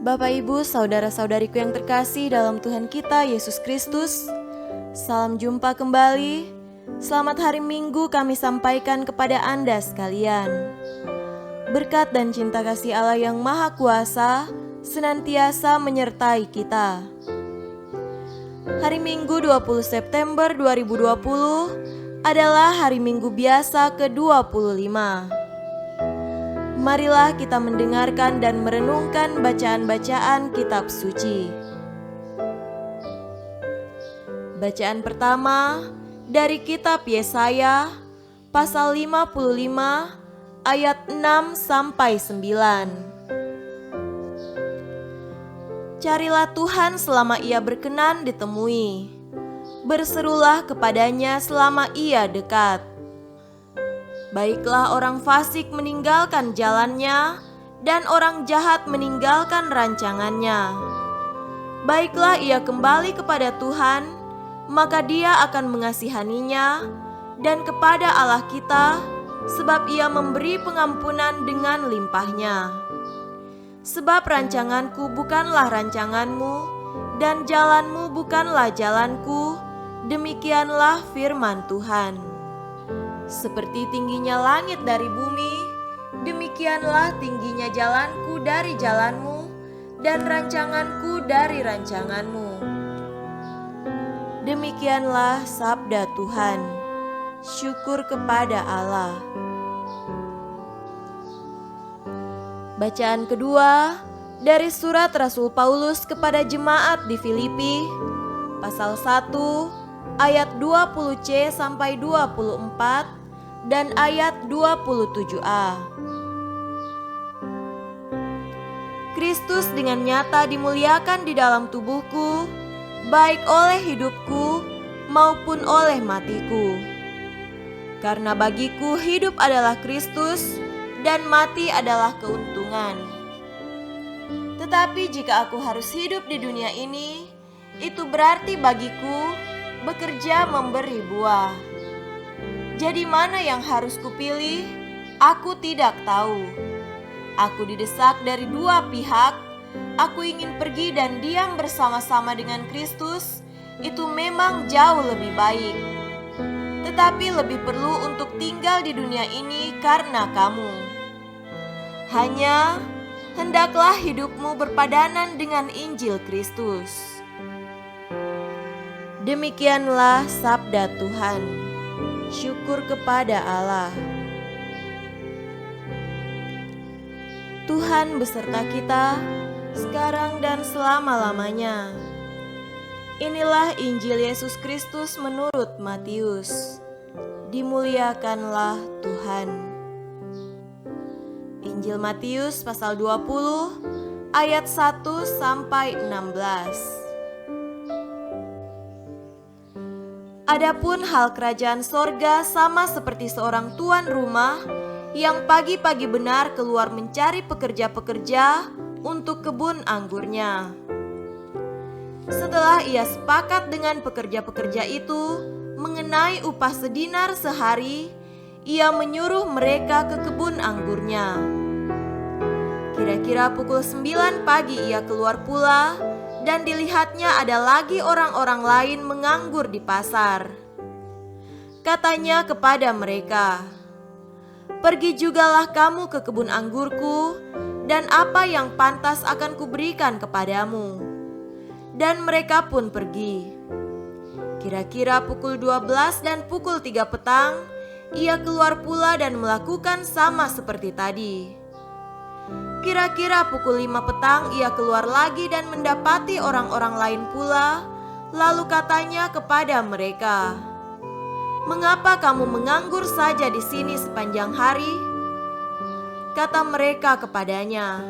Bapak, Ibu, saudara-saudariku yang terkasih dalam Tuhan kita Yesus Kristus, salam jumpa kembali. Selamat hari Minggu kami sampaikan kepada Anda sekalian. Berkat dan cinta kasih Allah yang Maha Kuasa senantiasa menyertai kita. Hari Minggu 20 September 2020 adalah hari Minggu biasa ke-25. Marilah kita mendengarkan dan merenungkan bacaan-bacaan kitab suci. Bacaan pertama dari kitab Yesaya pasal 55 ayat 6 sampai 9. Carilah Tuhan selama Ia berkenan ditemui. Berserulah kepadanya selama Ia dekat. Baiklah orang fasik meninggalkan jalannya, dan orang jahat meninggalkan rancangannya. Baiklah ia kembali kepada Tuhan, maka Dia akan mengasihaninya, dan kepada Allah kita, sebab Ia memberi pengampunan dengan limpahnya. Sebab rancanganku bukanlah rancanganmu, dan jalanmu bukanlah jalanku, demikianlah firman Tuhan. Seperti tingginya langit dari bumi, demikianlah tingginya jalanku dari jalanmu, dan rancanganku dari rancanganmu. Demikianlah sabda Tuhan. Syukur kepada Allah. Bacaan kedua dari surat Rasul Paulus kepada jemaat di Filipi, pasal 1 ayat 20c sampai 24 dan ayat 27a. Kristus dengan nyata dimuliakan di dalam tubuhku, baik oleh hidupku maupun oleh matiku. Karena bagiku hidup adalah Kristus dan mati adalah keuntungan. Tetapi jika aku harus hidup di dunia ini, itu berarti bagiku bekerja memberi buah. Jadi mana yang harus kupilih? Aku tidak tahu. Aku didesak dari dua pihak. Aku ingin pergi dan diam bersama-sama dengan Kristus. Itu memang jauh lebih baik. Tetapi lebih perlu untuk tinggal di dunia ini karena kamu. Hanya hendaklah hidupmu berpadanan dengan Injil Kristus. Demikianlah sabda Tuhan. Syukur kepada Allah. Tuhan beserta kita sekarang dan selama-lamanya. Inilah Injil Yesus Kristus menurut Matius. Dimuliakanlah Tuhan. Injil Matius pasal 20 ayat 1 sampai 16. Adapun hal kerajaan sorga sama seperti seorang tuan rumah yang pagi-pagi benar keluar mencari pekerja-pekerja untuk kebun anggurnya. Setelah ia sepakat dengan pekerja-pekerja itu mengenai upah sedinar sehari, ia menyuruh mereka ke kebun anggurnya. Kira-kira pukul 9 pagi ia keluar pula, dan dilihatnya ada lagi orang-orang lain menganggur di pasar. Katanya kepada mereka, "Pergi jugalah kamu ke kebun anggurku, dan apa yang pantas akan kuberikan kepadamu." Dan mereka pun pergi. Kira-kira pukul 12 dan pukul 3 petang, ia keluar pula dan melakukan sama seperti tadi. Kira-kira pukul 5 petang ia keluar lagi dan mendapati orang-orang lain pula. Lalu katanya kepada mereka, "Mengapa kamu menganggur saja di sini sepanjang hari?" Kata mereka kepadanya,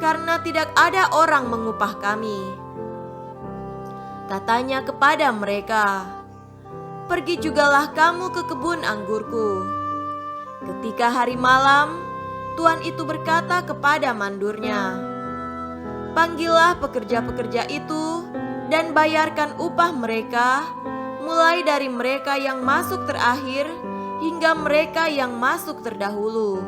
"Karena tidak ada orang mengupah kami." Katanya kepada mereka, "Pergi jugalah kamu ke kebun anggurku." Ketika hari malam, tuan itu berkata kepada mandurnya, "Panggillah pekerja-pekerja itu dan bayarkan upah mereka, mulai dari mereka yang masuk terakhir hingga mereka yang masuk terdahulu."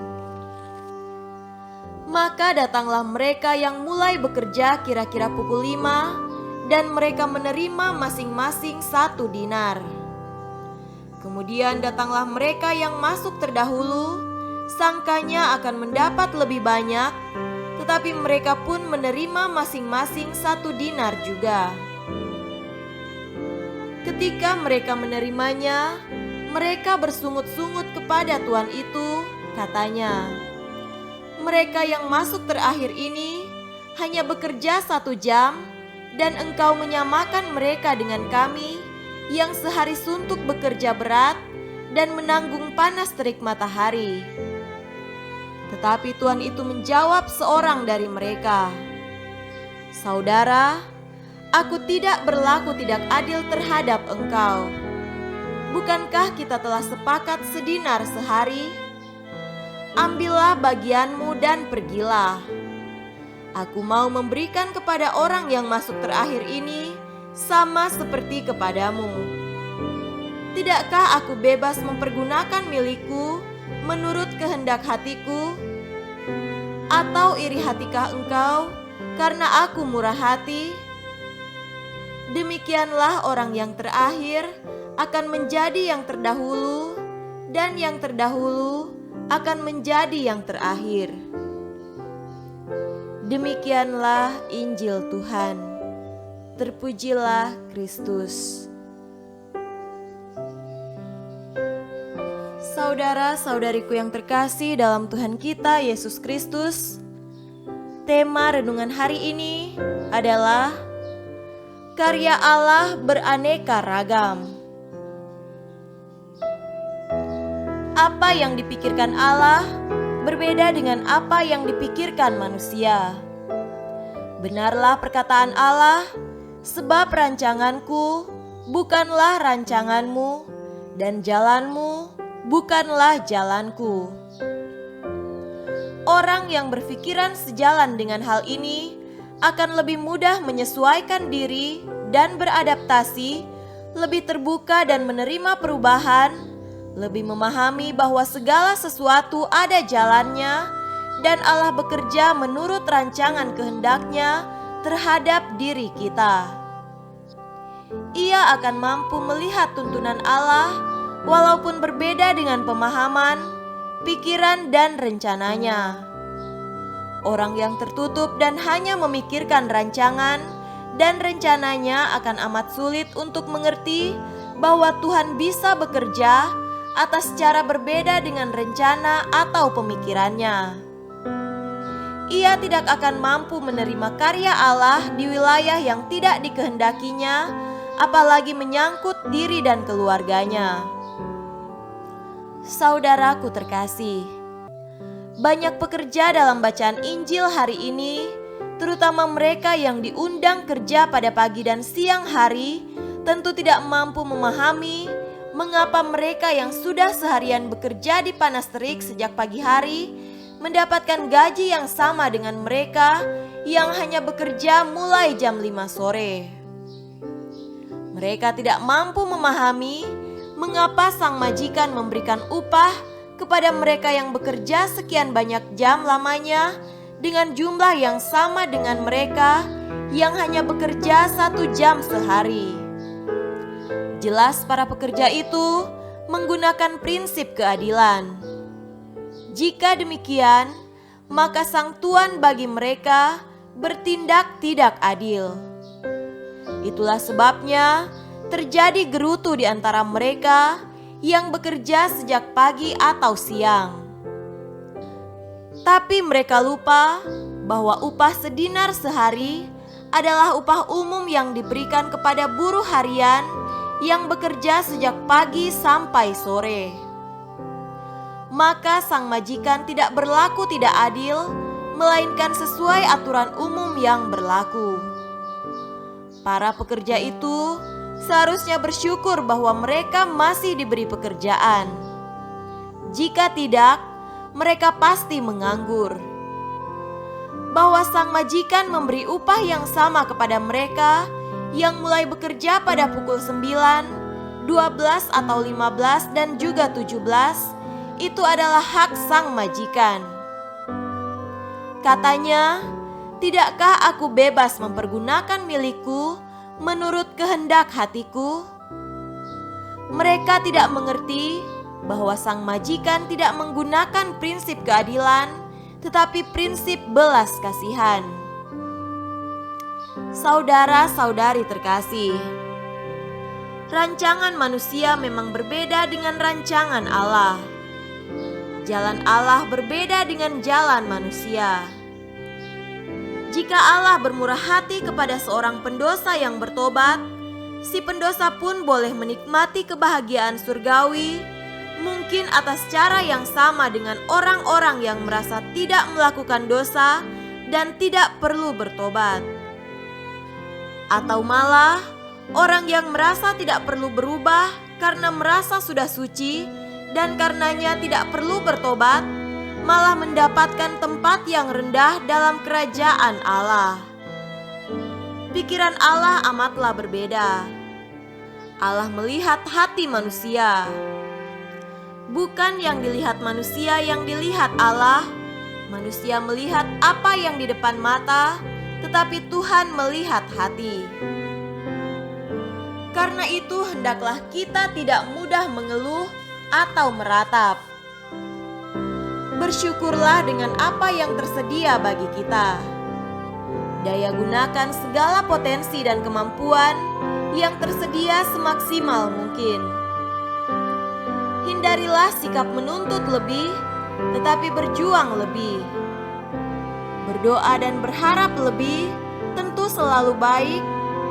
Maka datanglah mereka yang mulai bekerja kira-kira pukul 5, dan mereka menerima masing-masing 1 dinar. Kemudian datanglah mereka yang masuk terdahulu, sangkanya akan mendapat lebih banyak, tetapi mereka pun menerima masing-masing 1 dinar juga. Ketika mereka menerimanya, mereka bersungut-sungut kepada tuan itu, katanya, "Mereka yang masuk terakhir ini hanya bekerja 1 jam, dan engkau menyamakan mereka dengan kami yang sehari suntuk bekerja berat dan menanggung panas terik matahari." Tetapi tuan itu menjawab seorang dari mereka, "Saudara, aku tidak berlaku tidak adil terhadap engkau. Bukankah kita telah sepakat sedinar sehari? Ambillah bagianmu dan pergilah. Aku mau memberikan kepada orang yang masuk terakhir ini sama seperti kepadamu. Tidakkah aku bebas mempergunakan milikku menurut kehendak hatiku? Atau iri hatikah engkau karena aku murah hati?" Demikianlah orang yang terakhir akan menjadi yang terdahulu, dan yang terdahulu akan menjadi yang terakhir. Demikianlah Injil Tuhan. Terpujilah Kristus. Saudara-saudariku yang terkasih dalam Tuhan kita Yesus Kristus, tema renungan hari ini adalah karya Allah beraneka ragam. Apa yang dipikirkan Allah berbeda dengan apa yang dipikirkan manusia. Benarlah perkataan Allah, "Sebab rancanganku bukanlah rancanganmu, dan jalanmu bukanlah jalanku." Orang yang berpikiran sejalan dengan hal ini akan lebih mudah menyesuaikan diri dan beradaptasi, lebih terbuka dan menerima perubahan, lebih memahami bahwa segala sesuatu ada jalannya, dan Allah bekerja menurut rancangan kehendaknya terhadap diri kita. Ia akan mampu melihat tuntunan Allah walaupun berbeda dengan pemahaman, pikiran, dan rencananya. Orang yang tertutup dan hanya memikirkan rancangan dan rencananya akan amat sulit untuk mengerti bahwa Tuhan bisa bekerja atas cara berbeda dengan rencana atau pemikirannya. Ia tidak akan mampu menerima karya Allah di wilayah yang tidak dikehendakinya, apalagi menyangkut diri dan keluarganya. Saudaraku terkasih, banyak pekerja dalam bacaan Injil hari ini, terutama mereka yang diundang kerja pada pagi dan siang hari, tentu tidak mampu memahami mengapa mereka yang sudah seharian bekerja di panas terik sejak pagi hari mendapatkan gaji yang sama dengan mereka yang hanya bekerja mulai jam 5 sore. Mereka tidak mampu memahami mengapa sang majikan memberikan upah kepada mereka yang bekerja sekian banyak jam lamanya dengan jumlah yang sama dengan mereka yang hanya bekerja 1 jam sehari. Jelas para pekerja itu menggunakan prinsip keadilan. Jika demikian, maka sang tuan bagi mereka bertindak tidak adil. Itulah sebabnya terjadi gerutu di antara mereka yang bekerja sejak pagi atau siang. Tapi mereka lupa bahwa upah sedinar sehari adalah upah umum yang diberikan kepada buruh harian yang bekerja sejak pagi sampai sore. Maka sang majikan tidak berlaku tidak adil, melainkan sesuai aturan umum yang berlaku. Para pekerja itu seharusnya bersyukur bahwa mereka masih diberi pekerjaan. Jika tidak, mereka pasti menganggur. Bahwa sang majikan memberi upah yang sama kepada mereka yang mulai bekerja pada pukul 9, 12 atau 15 dan juga 17, itu adalah hak sang majikan. Katanya, "Tidakkah aku bebas mempergunakan milikku menurut kehendak hatiku?" Mereka tidak mengerti bahwa sang majikan tidak menggunakan prinsip keadilan, tetapi prinsip belas kasihan. Saudara-saudari terkasih, rancangan manusia memang berbeda dengan rancangan Allah. Jalan Allah berbeda dengan jalan manusia. Jika Allah bermurah hati kepada seorang pendosa yang bertobat, si pendosa pun boleh menikmati kebahagiaan surgawi, mungkin atas cara yang sama dengan orang-orang yang merasa tidak melakukan dosa dan tidak perlu bertobat. Atau malah orang yang merasa tidak perlu berubah karena merasa sudah suci dan karenanya tidak perlu bertobat, malah mendapatkan tempat yang rendah dalam kerajaan Allah. Pikiran Allah amatlah berbeda. Allah melihat hati manusia. Bukan yang dilihat manusia yang dilihat Allah. Manusia melihat apa yang di depan mata, tetapi Tuhan melihat hati. Karena itu hendaklah kita tidak mudah mengeluh atau meratap. Bersyukurlah dengan apa yang tersedia bagi kita. Daya gunakan segala potensi dan kemampuan yang tersedia semaksimal mungkin. Hindarilah sikap menuntut lebih, tetapi berjuang lebih. Berdoa dan berharap lebih tentu selalu baik,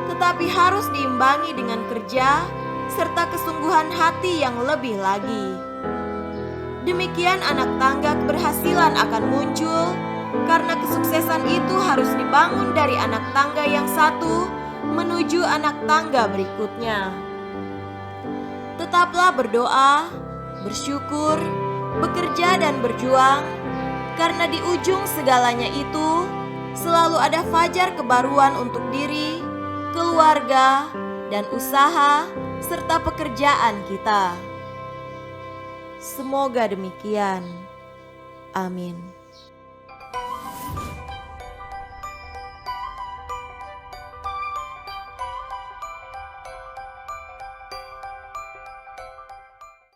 tetapi harus diimbangi dengan kerja serta kesungguhan hati yang lebih lagi. Demikian anak tangga keberhasilan akan muncul, karena kesuksesan itu harus dibangun dari anak tangga yang satu menuju anak tangga berikutnya. Tetaplah berdoa, bersyukur, bekerja dan berjuang, karena di ujung segalanya itu selalu ada fajar kebaruan untuk diri, keluarga, dan usaha serta pekerjaan kita. Semoga demikian. Amin.